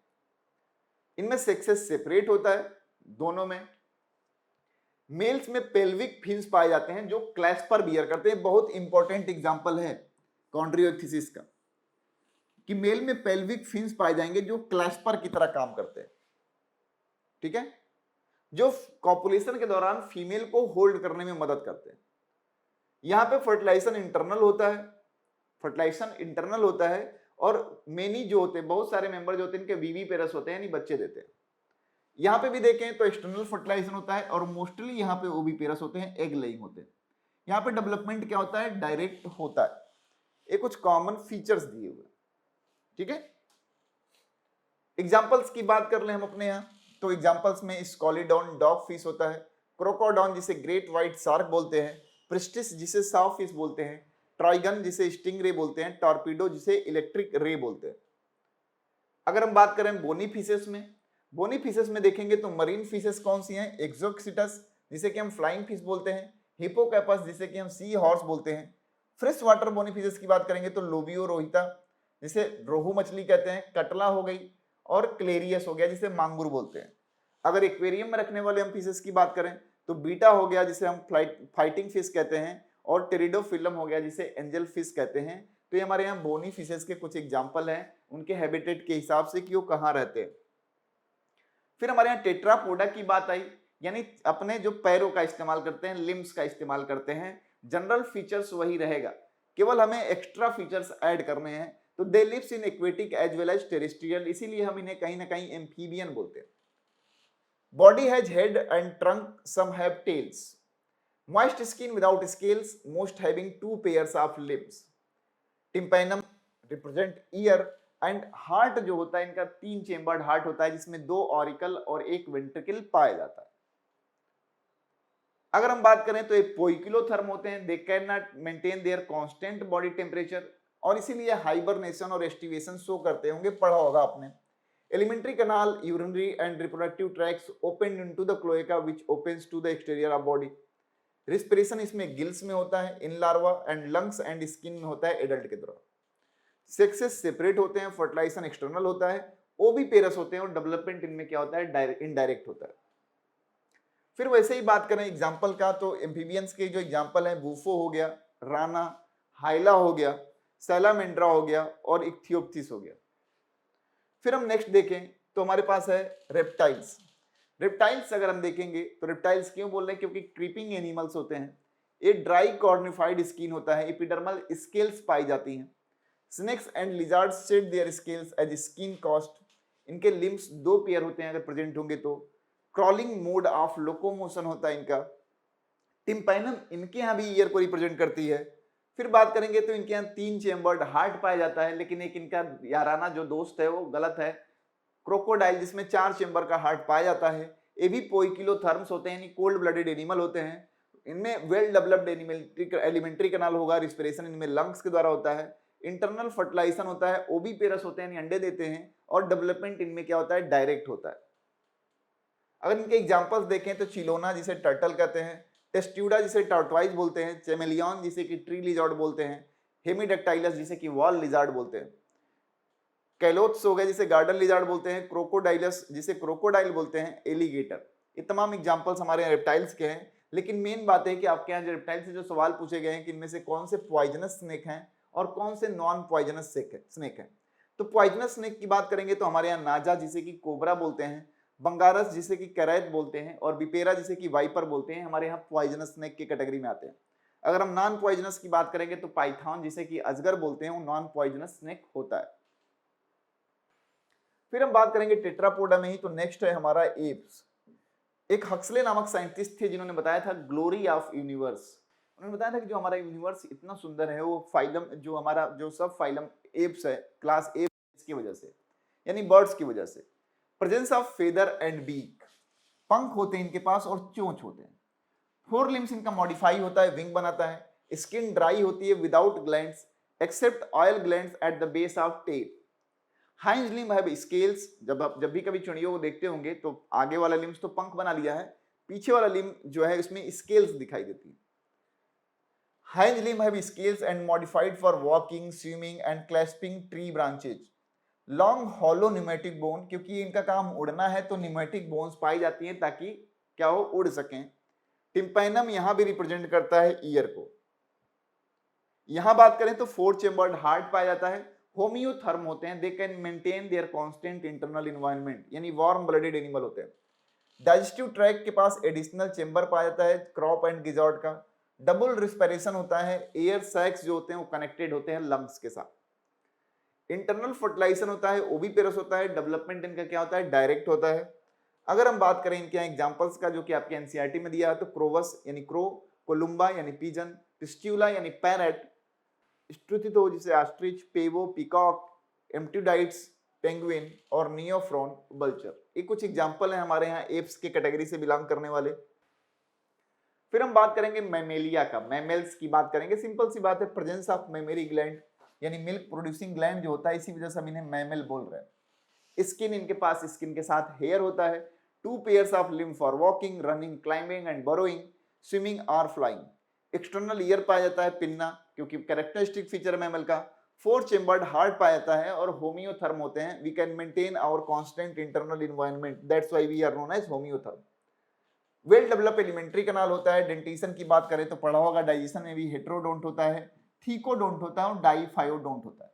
इनमें सेक्सेस सेपरेट होता है, दोनों में। मेल्स में पेल्विक फिन्स पाए जाते हैं जो क्लैस्पर बियर करते हैं। बहुत इंपॉर्टेंट एग्जांपल है कॉन्ड्रियोइथिसिस का, कि मेल में पेल्विक फिन्स पाए जाएंगे जो क्लैस्पर की तरह काम करते हैं। ठीक है, जो कॉपुलेशन के दौरान फीमेल को होल्ड करने में मदद करते हैं। यहां पे फर्टिलाइजेशन इंटरनल होता है, और मेनी जो होते हैं, बहुत सारे मेंबर जो होते हैं इनके वीवी पेरस होते हैं, यानी बच्चे देते हैं। यहाँ पे भी देखें तो एक्सटर्नल फर्टिलाइजेशन होता है, और मोस्टली यहाँ पे ओवी पेरस होते हैं, एग लेइंग होते हैं। यहाँ पे डेवलपमेंट क्या होता है, डायरेक्ट होता है। ये कुछ कॉमन फीचर्स दिए हुए। ठीक है, एग्जांपल्स की बात कर ले हम अपने यहाँ, तो एग्जांपल्स में स्कॉलिडॉन डॉग फिश होता है, क्रोकोडॉन जिसे ग्रेट व्हाइट शार्क बोलते हैं, प्रिस्टिस जिसे साव फिश बोलते हैं, ट्राइगन जिसे स्टिंग रे बोलते हैं, टॉर्पीडो जिसे इलेक्ट्रिक रे बोलते हैं। अगर हम बात करें बोनी फिशेस में देखेंगे तो मरीन फिशेस कौन सी हैं, एक्सोक्सिटस जिसे कि हम फ्लाइंग फिश बोलते हैं, हिपोकैपस जिसे कि हम सी हॉर्स बोलते हैं। फ्रेश वाटर बोनी फिशेस की बात करेंगे तो लोबियो रोहिता जिसे रोहू मछली कहते हैं, कटला हो गई, और क्लेरियस हो गया जिसे मांगुर बोलते हैं। अगर एक्वेरियम में रखने वाले हम फिशेस की बात करें तो बीटा हो गया जिसे हम फाइटिंग फिश कहते हैं, और टेरिडोफिलम हो गया जिसे एंजल फिश कहते हैं। तो ये हमारे यहाँ बोनी फिशेस के कुछ एग्जाम्पल हैं उनके हैबिटेट के हिसाब से कि वो कहाँ रहते हैं। फिर हमारे यहाँ टेट्रापोडा की बात आई, यानी अपने जो पैरों का इस्तेमाल करते हैं, लिम्स का इस्तेमाल करते हैं। जनरल फीचर्स वही रहेगा, केवल हमें एक्स्ट्रा फीचर्स ऐड करने हैं। तो they lives in aquatic as well as terrestrial, इसीलिए हम इन्हें कहीं ना कहीं एम्फीबियन बोलते हैं। Body has head and trunk, some have tails, moist skin without scales, most having 2 pairs of limbs. Tympanum represent ear and heart जो होता है इनका 3 चेम्बर्ड हार्ट होता है जिसमें 2 ऑरिकल और 1 वेंट्रिकल पाया जाता है। अगर हम बात करें तो ये पोइकिलोथर्म होते हैं, they can not maintain their constant body temperature, और इसीलिए हाइबरनेशन और एस्टिवेशन शो करते होंगे, पढ़ा होगा आपने। Alimentary canal, urinary and reproductive tracts open into the cloaca which opens to the exterior of body. Respiration इसमें गिल्स में होता है in larva, and lungs and skin में होता है एडल्ट के दौरान। सेक्सेस सेपरेट होते हैं, फर्टिलाइजेशन एक्सटर्नल होता है, ओवी पेरस होते हैं, और डेवलपमेंट इनमें क्या होता है, इनडायरेक्ट होता है। फिर वैसे ही बात करें एग्जाम्पल का तो एम्फीबियंस के जो एग्जाम्पल है, बूफो हो गया, राना, हाइला हो गया, सैलामेंड्रा हो गया, और इक्थियोप्थिस हो गया। फिर हम नेक्स्ट देखें तो हमारे पास है रेप्टाइल्स। रेप्टाइल्स अगर हम देखेंगे तो रेप्टाइल्स क्यों बोल रहे हैं, क्योंकि क्रीपिंग एनिमल्स होते हैं। एक ड्राई कॉर्निफाइड स्किन होता है, एपिडर्मल स्केल्स पाई जाती हैं। Snakes and lizards shed their scales as skin cast, इनके लिम्स 2 पेयर होते हैं अगर प्रेजेंट होंगे तो। क्रॉलिंग मोड ऑफ लोकोमोशन होता है इनका। टिम्पैनम इनके यहाँ भी ईयर को रिप्रेजेंट करती है। फिर बात करेंगे तो इनके यहाँ 3 चेम्बर्ड हार्ट पाया जाता है, लेकिन एक इनका याराना जो दोस्त है वो गलत है, क्रोकोडाइल जिसमें 4 चेम्बर का हार्ट पाया जाता है। ये भी पोइकिलोथर्म्स होते हैं, यानी कोल्ड ब्लडेड एनिमल होते हैं। इनमें वेल डेवलप्ड एलिमेंट्री कैनाल होगा, रिस्पिरेशन इनमें लंग्स के द्वारा होता है, इंटरनल फर्टिलाइजेशन होता है, ओवी पेरस होते हैं यानी अंडे देते हैं, और डेवलपमेंट इनमें क्या होता है, डायरेक्ट होता है। अगर इनके एग्जांपल्स देखें तो चिलोना जिसे टर्टल कहते हैं, टेस्ट्यूडा जिसे टॉर्टवाइज बोलते हैं, चेमेलियन जिसे कि ट्री लिजार्ड बोलते हैं, हेमिडेक्टाइलस जिसे कि वॉल लिजार्ड बोलते हैं, कैलोथ्स हो गए जिसे गार्डन लिजार्ड बोलते हैं, क्रोकोडाइलस जिसे क्रोकोडाइल बोलते हैं, एलिगेटर। ये तमाम एग्जांपल्स हमारे रेप्टाइल्स के हैं। लेकिन मेन बात है कि आपके यहाँ रेप्टाइल से जो सवाल पूछे गए हैं कि इनमें से कौन से पॉइजनस स्नेक हैं और कौन से नॉन पॉइजनस स्नेक हैं। तो पॉइजनस स्नेक की बात करेंगे तो हमारे यहाँ नाजा जिसे कि कोबरा बोलते हैं, बंगारस जिसे कि कैरेट बोलते हैं, और विपेरा जिसे कि वाइपर बोलते हैं, हमारे यहाँ पॉइजनस स्नेक की कैटेगरी में आते हैं। अगर हम नॉन पॉइजनस की बात करेंगे तो पाइथन जिसे कि अजगर बोलते हैं, वो नॉन पॉइजनस स्नेक होता है। फिर हम बात करेंगे टेट्रापोडा में ही, तो नेक्स्ट है हमारा एप्स। एक हक्सले नामक साइंटिस्ट थे जिन्होंने बताया था ग्लोरी ऑफ यूनिवर्स। उन्होंने बताया था कि जो हमारा यूनिवर्स इतना सुंदर है वो फाइलम, जो हमारा जो सब फाइलम एप्स है, क्लास एप्स की वजह से, यानी बर्ड्स की वजह से। Presence of feather and beak, पंख होते हैं इनके पास और चोंच होते हैं। 4 लिम्स इनका मॉडिफाई होता है, विंग बनाता है। स्किन ड्राई होती है without glands except oil glands at the base of tail. Hind limb have scales, जब भी कभी चिड़ियों को देखते होंगे तो आगे वाला लिम्स तो पंख बना लिया है, पीछे वाला लिम्ब जो है इसमें स्केल्स दिखाई देती है। Hind limb have scales and modified for walking, swimming and clasping tree branches. Long hollow pneumatic bone, क्योंकि इनका काम उड़ना है तो न्यूमेटिक बोन्स पाई जाती हैं ताकि क्या हो, उड़ सकें। टिम्पैनम यहां भी रिप्रेजेंट करता है ईयर को। यहां बात करें तो 4 चेम्बर्ड हार्ट पाया जाता है। होम्योथर्म होते हैं, they can maintain their constant internal environment, यानी वार्म ब्लडेड एनिमल होते हैं। डाइजेस्टिव ट्रैक के पास एडिशनल चेंबर पाया जाता है क्रॉप एंड गिजॉर्ड का। डबल रिस्पिरेशन होता है, एयर सैक्स जो होते हैं वो कनेक्टेड होते हैं लंग्स के साथ। इंटरनल फर्टिलाइजेशन होता है, ओविपेरस होता है। डेवलपमेंट इनका क्या होता है, डायरेक्ट होता है। अगर हम बात करें इनके एग्जांपल्स का जो कि आपके एनसीईआरटी में दिया है, तो क्रोवस यानी क्रो, कोलुम्बा यानी पिजन, टिस्ट्यूला यानी पैरेट, स्ट्रुथितो जिसे ऑस्ट्रिच, पेवो पीकॉक, एम्प्टीडाइट्स पेंगुइन और नियोफ्रॉन बल्चर। ये कुछ एग्जांपल हैं हमारे यहाँ एप्स के कैटेगरी से बिलोंग करने वाले। फिर हम बात करेंगे मैमेलिया का, मैमेल्स की बात करेंगे। सिंपल सी बात है, प्रेजेंस ऑफ मेमरी ग्लैंड यानी मिल्क प्रोड्यूसिंग ग्लैंड जो होता है, इसी वजह से हम इन्हें मैमल बोल रहे हैं। स्किन, इनके पास स्किन के साथ हेयर होता है। 2 pairs of limb for walking, running, climbing and burrowing, swimming और फ्लाइंग। एक्सटर्नल ईयर पाया जाता है पिन्ना, क्योंकि कैरेक्टरिस्टिक फीचर मैमल का। 4 चेम्बर्ड हार्ट पाया जाता है और होम्योथर्म होते हैं। We can maintain our constant internal environment, that's why we are known as homeotherm. Well develop alimentary canal होता है। डेंटिशन की बात करें तो पढ़ा होगा, डाइजेशन में भी हेटेरोडोंट होता है, थीकोडोंट होता है और डाइफायोडोंट होता है।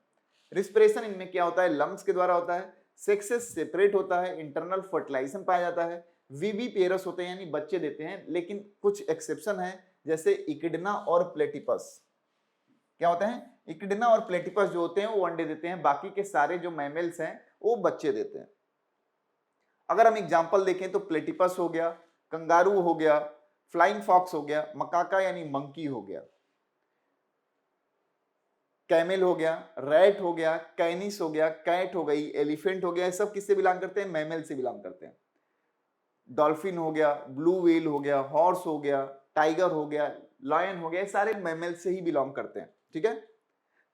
रिस्पिरेशन इनमें क्या होता है, लंग्स के द्वारा होता है। सेक्सेस सेपरेट होता है। इंटरनल फर्टिलाइजेशन पाया जाता है। वीवी पेयरस होते हैं, यानी बच्चे देते हैं, लेकिन कुछ एक्सेप्शन है, जैसे इकिडना और प्लेटिपस। क्या होते हैं, इकिडना और प्लेटिपस जो होते हैं वो अंडे देते हैं, बाकी के सारे जो मैमल्स हैं वो बच्चे देते हैं। अगर हम एग्जांपल देखें तो प्लेटिपस हो गया, कंगारू हो गया, फ्लाइंग फॉक्स हो गया, मकाका यानी मंकी हो गया, कैमल हो गया, रैट हो गया, कैनिस हो गया, कैट हो गई, एलिफेंट हो गया, ये सब किससे बिलोंग करते हैं, मैमल से बिलोंग करते हैं। डॉल्फिन हो गया, ब्लू व्हेल हो गया, हॉर्स हो गया, टाइगर हो गया, लायन हो गया, ये सारे मैमल से ही बिलोंग करते हैं। ठीक है,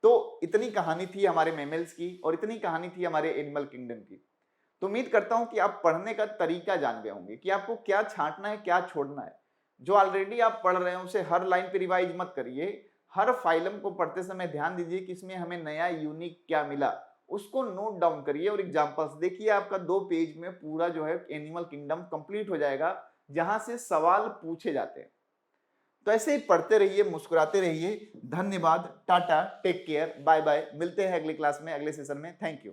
तो इतनी कहानी थी हमारे मैमल्स की और इतनी कहानी थी हमारे एनिमल किंगडम की। तो उम्मीद करता हूं कि आप पढ़ने का तरीका जान गए होंगे कि आपको क्या छांटना है, क्या छोड़ना है। जो ऑलरेडी आप पढ़ रहे हैं उसे हर लाइन पे रिवाइज मत करिए। हर फाइलम को पढ़ते समय ध्यान दीजिए कि इसमें हमें नया यूनिक क्या मिला, उसको नोट डाउन करिए और एग्जांपल्स देखिए। आपका 2 पेज में पूरा जो है एनिमल किंगडम कंप्लीट हो जाएगा, जहां से सवाल पूछे जाते हैं। तो ऐसे ही पढ़ते रहिए, मुस्कुराते रहिए। धन्यवाद, tata, take care, bye bye. मिलते हैं अगली क्लास में, अगले सेशन में। Thank you.